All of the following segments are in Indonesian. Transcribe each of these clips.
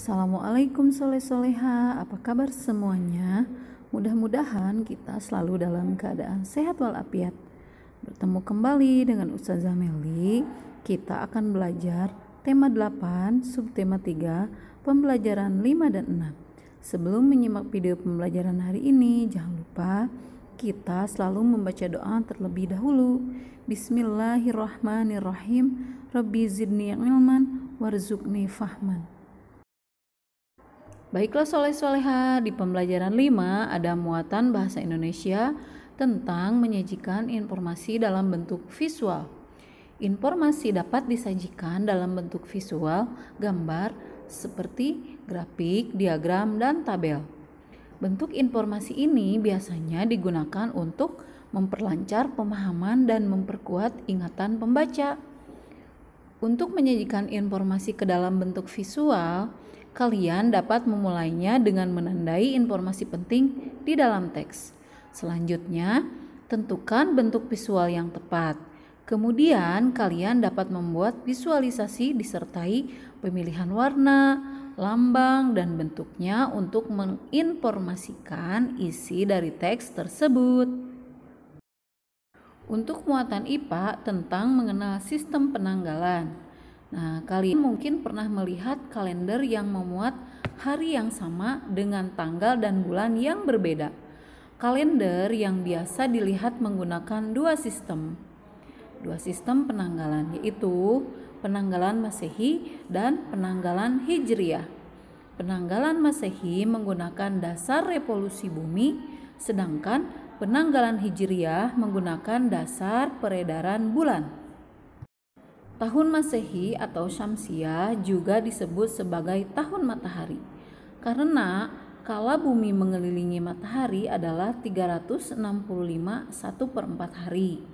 Assalamualaikum soleh-soleha, apa kabar semuanya? Mudah-mudahan kita selalu dalam keadaan sehat walafiat. Bertemu kembali dengan Ustazah Meli. Kita akan belajar tema 8, subtema 3, pembelajaran 5 dan 6. Sebelum menyimak video pembelajaran hari ini, jangan lupa kita selalu membaca doa terlebih dahulu. Bismillahirrahmanirrahim. Rabbi zidni ilman warzuqni fahman. Baiklah soleh-soleha, di pembelajaran 5 ada muatan bahasa Indonesia tentang menyajikan informasi dalam bentuk visual. Informasi dapat disajikan dalam bentuk visual, gambar, seperti grafik, diagram, dan tabel. Bentuk informasi ini biasanya digunakan untuk memperlancar pemahaman dan memperkuat ingatan pembaca. Untuk menyajikan informasi ke dalam bentuk visual, kalian dapat memulainya dengan menandai informasi penting di dalam teks. Selanjutnya, tentukan bentuk visual yang tepat. Kemudian, kalian dapat membuat visualisasi disertai pemilihan warna, lambang, dan bentuknya untuk menginformasikan isi dari teks tersebut. Untuk muatan IPA tentang mengenal sistem penanggalan. Nah, kalian mungkin pernah melihat kalender yang memuat hari yang sama dengan tanggal dan bulan yang berbeda. Kalender yang biasa dilihat menggunakan dua sistem penanggalan, yaitu penanggalan Masehi dan penanggalan Hijriah. Penanggalan Masehi menggunakan dasar revolusi bumi, sedangkan penanggalan Hijriah menggunakan dasar peredaran bulan. Tahun Masehi atau Syamsiah juga disebut sebagai tahun matahari karena kala bumi mengelilingi matahari adalah 365 1/4 hari.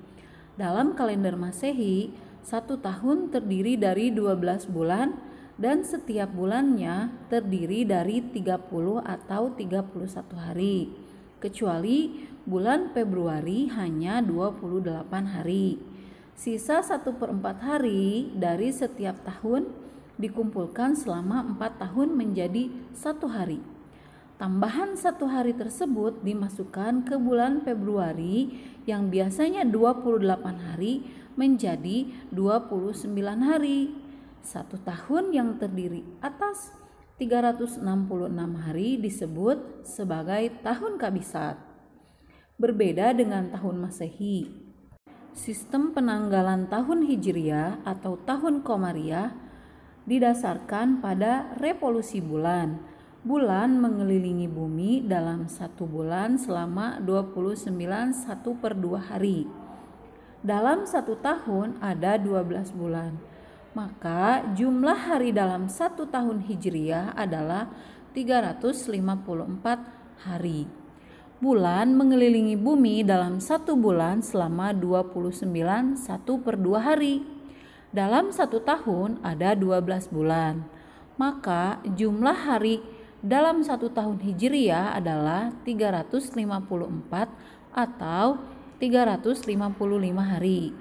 Dalam kalender Masehi, satu tahun terdiri dari 12 bulan dan setiap bulannya terdiri dari 30 atau 31 hari, kecuali bulan Februari hanya 28 hari. Sisa 1/4 hari dari setiap tahun dikumpulkan selama 4 tahun menjadi 1 hari. Tambahan 1 hari tersebut dimasukkan ke bulan Februari yang biasanya 28 hari menjadi 29 hari. 1 tahun yang terdiri atas 366 hari disebut sebagai tahun kabisat. Berbeda dengan tahun Masehi. Sistem penanggalan tahun Hijriah atau tahun Komariah didasarkan pada revolusi bulan. Bulan mengelilingi bumi dalam satu bulan selama 29 1/2 hari. Dalam satu tahun ada 12 bulan. Maka jumlah hari dalam satu tahun Hijriah adalah 354 hari. Bulan mengelilingi bumi dalam satu bulan selama 29 1/2 hari. Dalam satu tahun ada 12 bulan. Maka jumlah hari dalam satu tahun Hijriah adalah 354 atau 355 hari.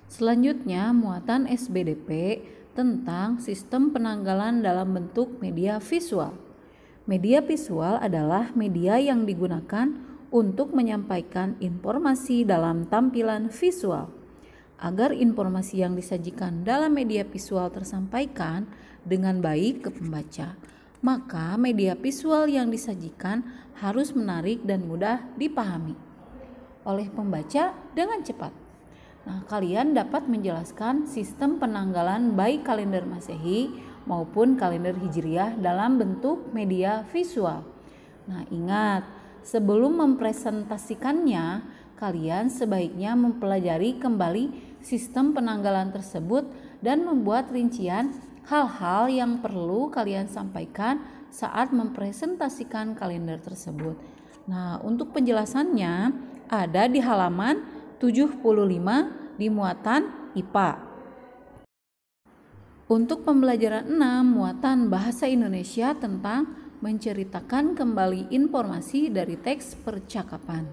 Selanjutnya, muatan SBDP tentang sistem penanggalan dalam bentuk media visual. Media visual adalah media yang digunakan untuk menyampaikan informasi dalam tampilan visual. Agar informasi yang disajikan dalam media visual tersampaikan dengan baik ke pembaca, maka media visual yang disajikan harus menarik dan mudah dipahami oleh pembaca dengan cepat. Nah, kalian dapat menjelaskan sistem penanggalan baik kalender Masehi maupun kalender Hijriah dalam bentuk media visual. Nah, ingat, sebelum mempresentasikannya, kalian sebaiknya mempelajari kembali sistem penanggalan tersebut dan membuat rincian hal-hal yang perlu kalian sampaikan saat mempresentasikan kalender tersebut. Nah, untuk penjelasannya ada di halaman 75 di muatan IPA. Untuk pembelajaran 6, muatan bahasa Indonesia tentang menceritakan kembali informasi dari teks percakapan.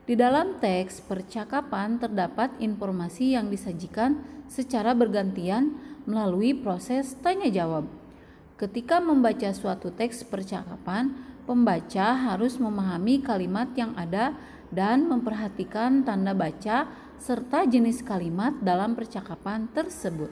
Di dalam teks percakapan terdapat informasi yang disajikan secara bergantian melalui proses tanya jawab. Ketika membaca suatu teks percakapan, pembaca harus memahami kalimat yang ada dan memperhatikan tanda baca serta jenis kalimat dalam percakapan tersebut.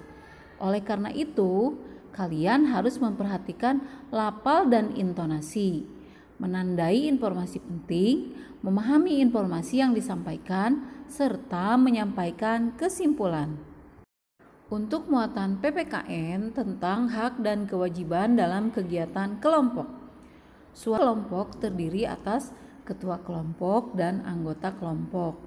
Oleh karena itu, kalian harus memperhatikan lafal dan intonasi, menandai informasi penting, memahami informasi yang disampaikan, serta menyampaikan kesimpulan. Untuk muatan PPKN tentang hak dan kewajiban dalam kegiatan kelompok. Suatu kelompok terdiri atas ketua kelompok dan anggota kelompok.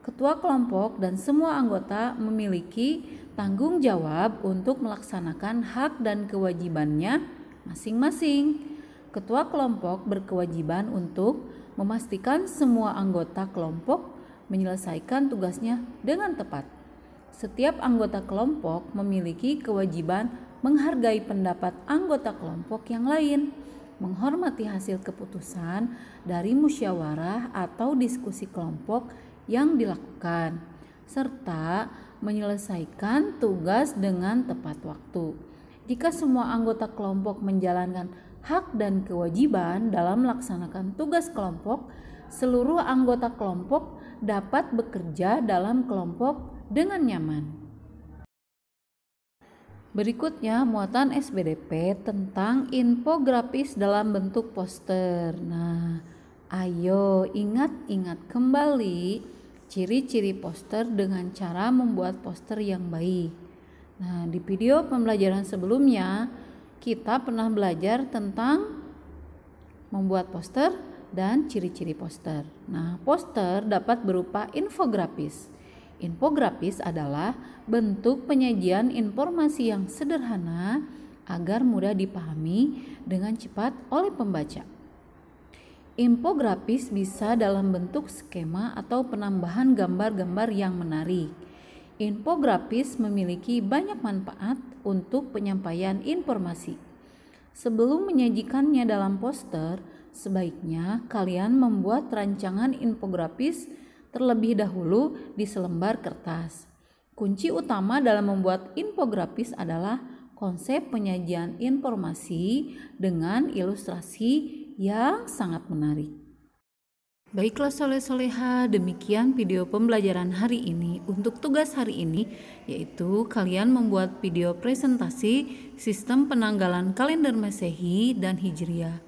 Ketua kelompok dan semua anggota memiliki tanggung jawab untuk melaksanakan hak dan kewajibannya masing-masing. Ketua kelompok berkewajiban untuk memastikan semua anggota kelompok menyelesaikan tugasnya dengan tepat. Setiap anggota kelompok memiliki kewajiban menghargai pendapat anggota kelompok yang lain, menghormati hasil keputusan dari musyawarah atau diskusi kelompok yang dilakukan, serta menyelesaikan tugas dengan tepat waktu. Jika semua anggota kelompok menjalankan hak dan kewajiban dalam melaksanakan tugas kelompok, seluruh anggota kelompok dapat bekerja dalam kelompok dengan nyaman. Berikutnya muatan SBDP tentang infografis dalam bentuk poster. Nah, ayo ingat-ingat kembali ciri-ciri poster dengan cara membuat poster yang baik. Nah, di video pembelajaran sebelumnya kita pernah belajar tentang membuat poster dan ciri-ciri poster. Nah, poster dapat berupa infografis. Infografis adalah bentuk penyajian informasi yang sederhana agar mudah dipahami dengan cepat oleh pembaca. Infografis bisa dalam bentuk skema atau penambahan gambar-gambar yang menarik. Infografis memiliki banyak manfaat untuk penyampaian informasi. Sebelum menyajikannya dalam poster, sebaiknya kalian membuat rancangan infografis terlebih dahulu di selembar kertas. Kunci utama dalam membuat infografis adalah konsep penyajian informasi dengan ilustrasi yang sangat menarik. Baiklah soleh-soleha, demikian video pembelajaran hari ini. Untuk tugas hari ini yaitu kalian membuat video presentasi sistem penanggalan kalender Masehi dan Hijriah.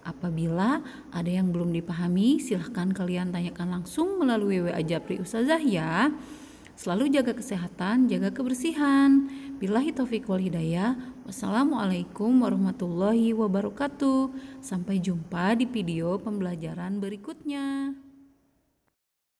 Apabila ada yang belum dipahami, silahkan kalian tanyakan langsung melalui WA Japri Ustazah ya. Selalu jaga kesehatan, jaga kebersihan. Billahi taufiq wal hidayah. Wassalamualaikum warahmatullahi wabarakatuh. Sampai jumpa di video pembelajaran berikutnya.